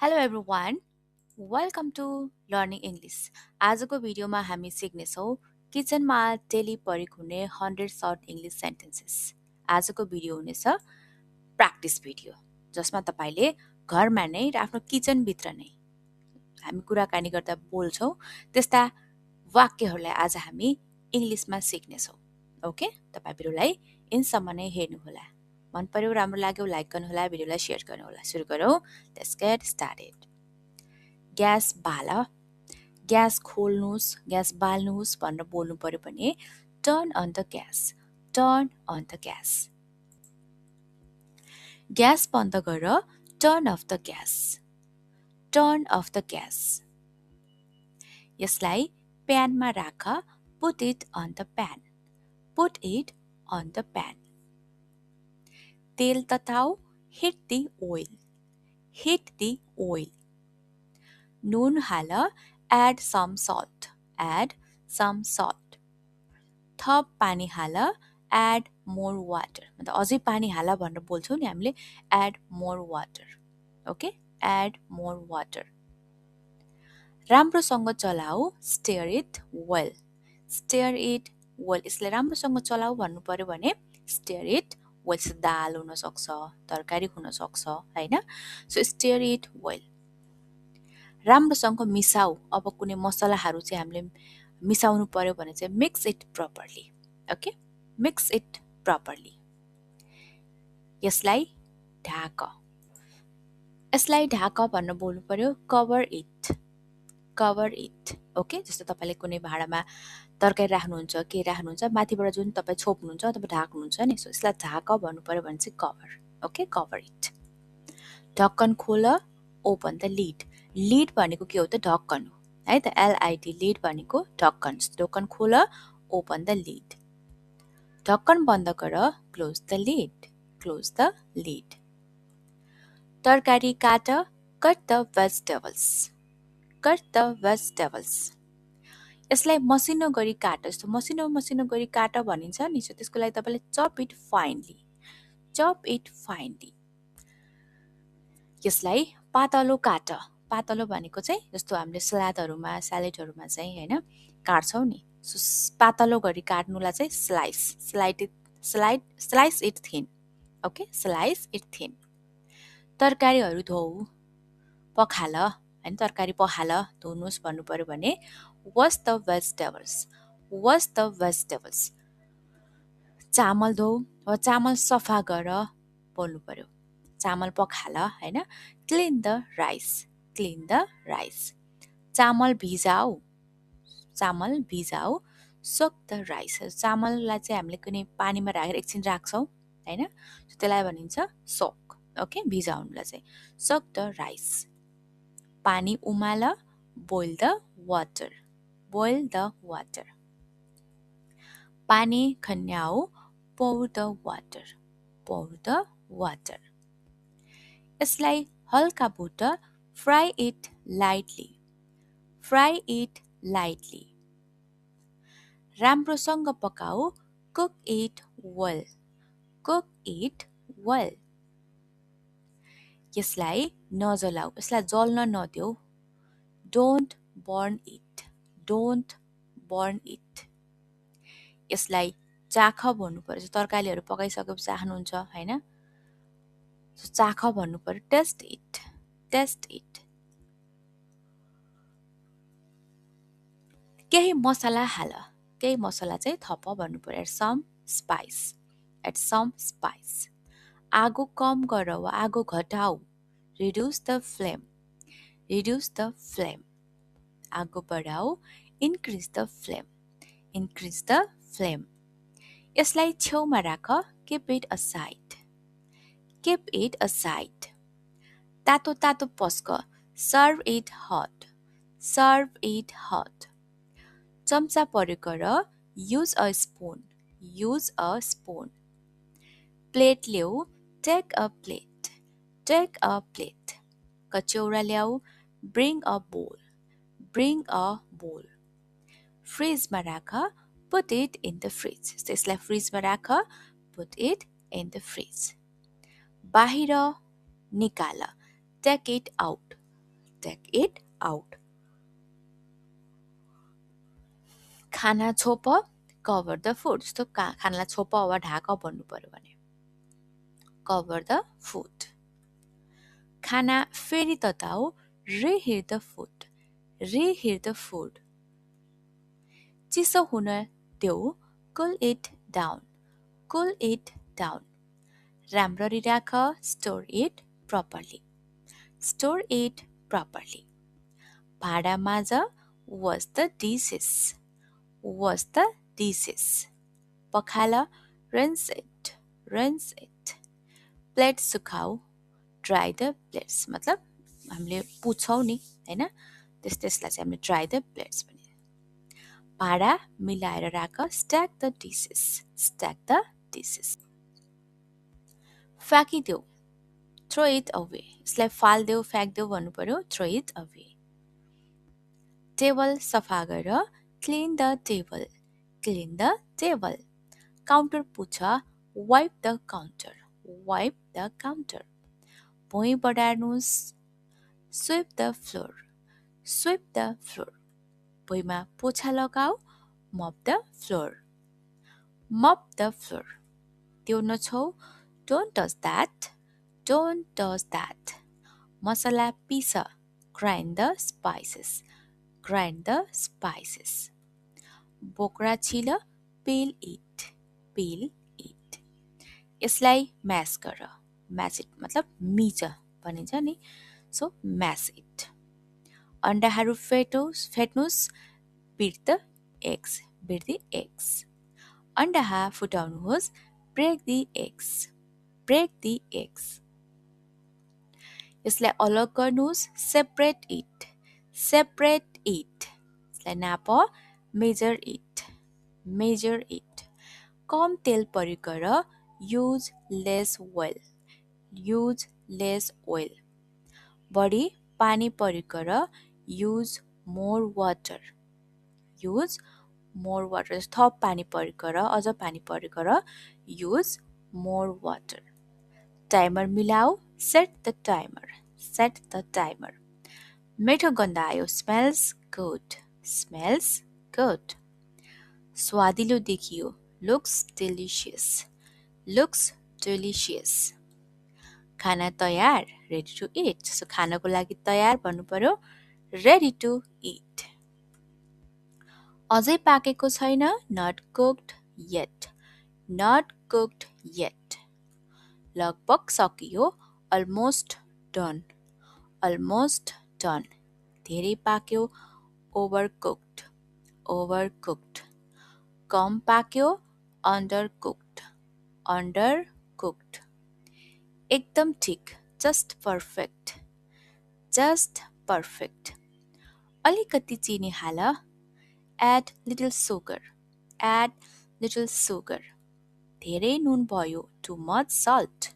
Hello everyone, welcome to Learning English. आजको भिडियोमा हामी सिक्नेछौँ किचनमा डेली प्रयोग हुने 100 सर्ट इङ्ग्लिस सेन्टेन्सेस। आजको भिडियो हुनेछ प्र्याक्टिस भिडियो जसमा तपाईले घरमा नै र आफ्नो किचनभित्र नै हामी कुराकानी गर्दा बोल्छौँ त्यस्ता वाक्यहरूलाई आज हामी इङ्ग्लिसमा सिक्नेछौँ। ओके, तपाई भिडियोलाई इन्डसम्म नै हेर्नुहोला। मन पर्यो, राम्रो लाग्यो लाइक गर्नुहोला, भिडियोलाई सेयर गर्नुहोला। सुरु गरौँ। Let's get started. ग्यास बाल, ग्यास खोल्नुहोस्, ग्यास बाल्नुहोस् भनेर बोल्नु पर्यो भने turn on the gas, turn on the gas. Gas बन्द गर, turn off the gas, turn off the gas. यसलाई प्यानमा राख, put it on the pan, put it on the pan. तेल तताऊ, heat the oil, heat the oil. नुन हाल, add some salt, add some salt. थप पानी हाल, add more water. मतलब अझै पानी हाल भनेर बोल्छौँ नि हामीले, add more water. Okay, add more water. राम्रोसँग चलाऊ, steer it well, steer it well. यसले राम्रोसँग चलाऊ भन्नु पर्यो भने steer it well. दाल हुन सक्छ, तरकारी हुन सक्छ, हैन? So steer it well. राम्रोसँग मिसाऊ। अब कुनै मसलाहरू चाहिँ हामीले मिसाउनु पर्यो भने चाहिँ mix it properly. Okay, mix it properly. यसलाई ढाक, यसलाई ढाक भनेर बोल्नु पर्यो cover it, cover it. Okay, जस्तो तपाईले कुनै भाँडामा तरकारी राख्नुहुन्छ, के राख्नुहुन्छ, माथिबाट जुन तपाई छोप्नुहुन्छ अथवा ढाक्नुहुन्छ नि, सो यसलाई ढाक भन्नु पर्यो भने चाहिँ कभर। Okay, cover it. ढक्कन खोल, ओपन द लिड। लिड भनेको के हो त? ढक्कन हो है त, LID, लिड भनेको ढक्कन। ढक्कन खोल, ओपन द लिड। ढक्कन बन्द गर, close the lid, close the lid. तरकारी काट, cut the vegetables, cut the vegetables. यसलाई मसिनो गरी काट, जस्तो मसिनो मसिनो गरी काट भनिन्छ नि, सो त्यसको लागि तपाईले chop it finally, chop it finally. यसलाई पातलो काट, पातलो भनेको चाहिँ जस्तो हामीले सलादहरुमा, स्यालेडहरुमा चाहिँ हैन काट्छौं नि, सो पातलो गरी काट्नुलाई चाहिँ slice, slice it thin. Okay, slice it thin. तरकारीहरु धोऊ, पखाल, हैन तरकारी पखाल, धुनुस् भन्नु पर्यो भने wash the vegetables, wash the vegetables. चामल धोऊ वा चामल सफा गर बोल्नु पर्यो। चामल पखाल, हैन clean the rice, clean the rice. चामल भिजाऊ, चामल भिजाऊ, सोक द राइस। चामललाई चाहिँ हामीले कुनै पानीमा राखेर एकछिन राख्छौं हैन, त्यसलाई भनिन्छ सोक। ओके, भिजाउनुलाई चाहिँ सोक द राइस। पानी उमाल, boil the water, boil the water. पानी खन्याऊ, pour the water, pour the water। यसलाई हल्का भुट, fry it lightly, fry it lightly. राम्रोसँग पकाऊ, cook it well, cook it well. यसलाई नजलाऊ, यसलाई जल्न नदेऊ, don't burn it, don't burn it. यसलाई चाख भन्नु पर्यो, तरकारीहरु पकाइसकेपछि चाख्नुहुन्छ हैन, चाख भन्नु पर्यो, टेस्ट इट, टेस्ट इट। केही मसला हाल, केही मसला चाहिँ थप भन्नु पर्यो, add some spice, add some spice. आगो कम गर वा आगो घटाऊ, reduce the flame, reduce the flame. आगो बढाऊ, increase the flame, increase the flame. यसलाई छेउमा राख, keep it aside, keep it aside। तातो तातो पस्क, serve it hot, serve it hot। चम्चा प्रयोग गर, use a spoon, use a spoon। Plate ल्याऊ, take a plate, take a plate। कचौरा ल्याऊ, bring a bowl, bring a bowl। फ्रिजमा राख, put it in the fridge। यसलाई फ्रिजमा राख, put it in the fridge। बाहिर निकाल, take it out, Take it out. खाना छोप, cover the food. जस्तो खानालाई छोप वा ढाक भन्नु पर्यो भने cover the food. खाना फेरि तताऊ, reheat the food. Reheat the food. चिसो हुन देऊ, cool it down. Cool it down. राम्ररी राख, store it properly. Store it properly. भाँडा माझ, wash the dishes. Wash the dishes. Pakhal, rinse it. Rinse it. Plate सुखाऊ, dry the plates. मतलब हामीले पुछौँ नि, हैन? त्यसलाई चाहिँ हामीले dry the plates पनि. भाँडा मिलाएर राख, stack the dishes. Stack the dishes. फ्याँकिदेऊ, throw it away. यसलाई फाल्देऊ, फ्याँक्देऊ भन्नु पर्यो, throw it away. टेबल सफा गर, clean the table. Clean the table. Counter पुछ, wipe the counter. Wipe the counter. भुइँ बढार्नुस्, sweep the floor. Sweep the floor. भुइँमा पोछा लगाऊ, mop the floor. Mop the floor. त्यो नछौ, don't touch that. Don't touch that. मसला पिस, grind the spices. Grind the spices. बोक्रा छिल, peel it. Peel it. यसलाई mash गर. Mash it मतलब मिच भनिन्छ नि. So mash it. अन्डाहरू फेट्नुस्, beat the eggs. Beat the eggs. अन्डा फुटाउनुहोस्, break the eggs. Break the eggs. यसलाई अलग गर्नुस्, separate it. Separate it. यसलाई नाप, measure it. Measure it. कम तेल प्रयोग गर, use less oil. Use less oil. बढी पानी प्रयोग गर, use more water. Use more water. थप पानी प्रयोग गर, अझ पानी प्रयोग गर, use more water. टाइमर मिलाऊ, set the timer. Set the timer. मिठो गन्ध आयो, smells good. Smells good. स्वादिलो देखियो, looks delicious. Looks delicious. खाना तयार, ready to eat. So खानको लागि तयार भन्नु पर्यो, ready to eat. अझै पाकेको छैन, not cooked yet. Not cooked yet. लगभग सकियो, almost done. Almost done. धेरै पाक्यो, overcooked. Overcooked. कम पाक्यो, undercooked. Undercooked. एकदम ठिक, just perfect. Just perfect. अलिकति चिनी हाल, add little sugar. Add little sugar. धेरै नुन भयो, too much salt.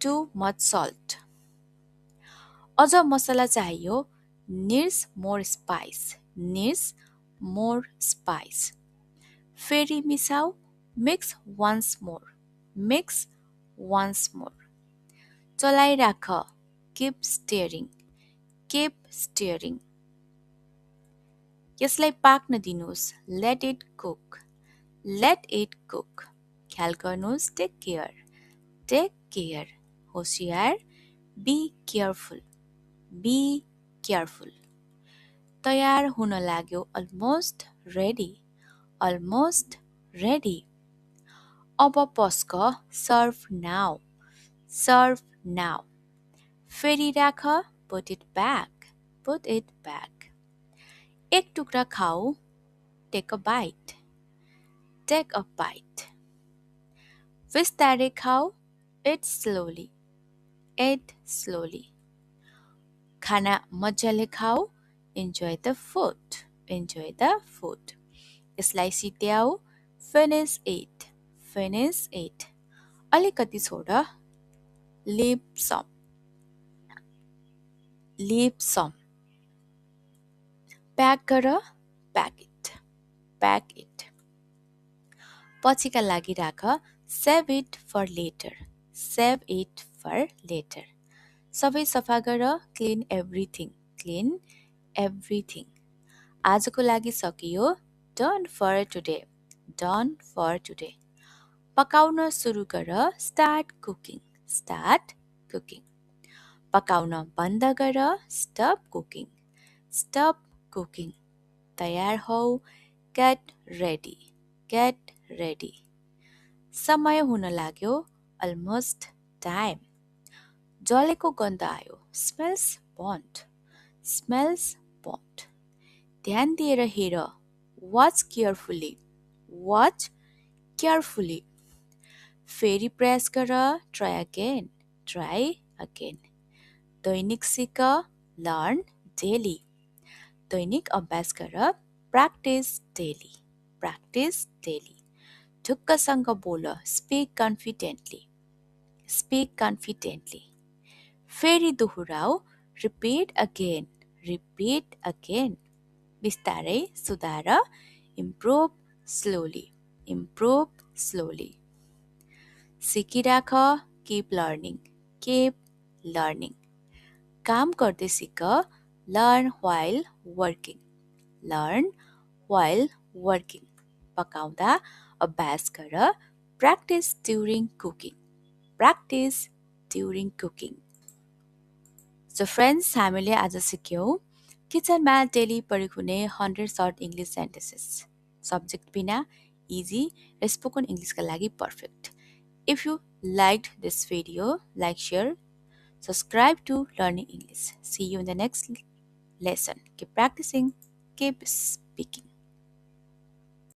Too much salt. अझ मसला चाहियो, needs more spice. Needs more spice. फेरि मिसाऊ, mix once more. Mix once more. चलाइराख, keep stirring. Keep stirring. यसलाई पाक्न दिनुस्, let it cook. Let it cook. ख्याल गर्नुस्, take care. Take care. होशियार, be careful. Be careful. तयार हुन लाग्यो, almost ready. Almost ready. अब पस्क, serve now. Serve now. फेरि राख, put it back. Put it back. एक टुक्रा खाऊ, take a bite. Take a bite. विस्तारै खाऊ, eat slowly. Eat slowly. खाना मजाले खाऊ, enjoy the food. Enjoy the food. यसलाई सिध्याऊ, finish it. Finish it. अलिकति छोड, leave some. Leave some. Pack गर, pack it. Pack it. पछिका लागि राख, save it for later. Save it for later. सबै सफा गर, clean everything. clean everything. आजको लागि सकियो. Done for today. Done for today. पकाउन सुरु गर. Start cooking. Start cooking. पकाउन बन्द गर. Stop cooking. Stop cooking. तयार हौ. Get ready. Get ready. समय हुन लाग्यो. Almost time. जलेको गन्ध आयो. Smells burnt. Smells burnt. ध्यान दिएर हेर. Watch carefully. Watch carefully. फेरि प्रयास गर. Try again. Try again. दैनिक सिक. Learn daily. दैनिक अभ्यास गर. Practice daily. Practice daily. ढुक्कसँग बोल. Speak confidently. Speak confidently. फेरि दोहोऱ्याउ. Repeat again. Repeat again. बिस्तारै सुधार. Improve slowly. Improve slowly. सिकिराख. Keep learning. Keep learning. काम गर्दै सिक. Learn while working. Learn while working. पकाउँदा अभ्यास गर. Practice during cooking. Practice during cooking. So friends, हामीले आज सिक्यौं किचनमा डेली प्रयोग हुने 100 सर्ट इङ्ग्लिस सेन्टेन्सेस. सब्जेक्ट बिना इजी र स्पोकन इङ्ग्लिसका लागि perfect. If you liked this video, like, share, subscribe to Learning English. See you in the next lesson. Keep practicing, keep speaking.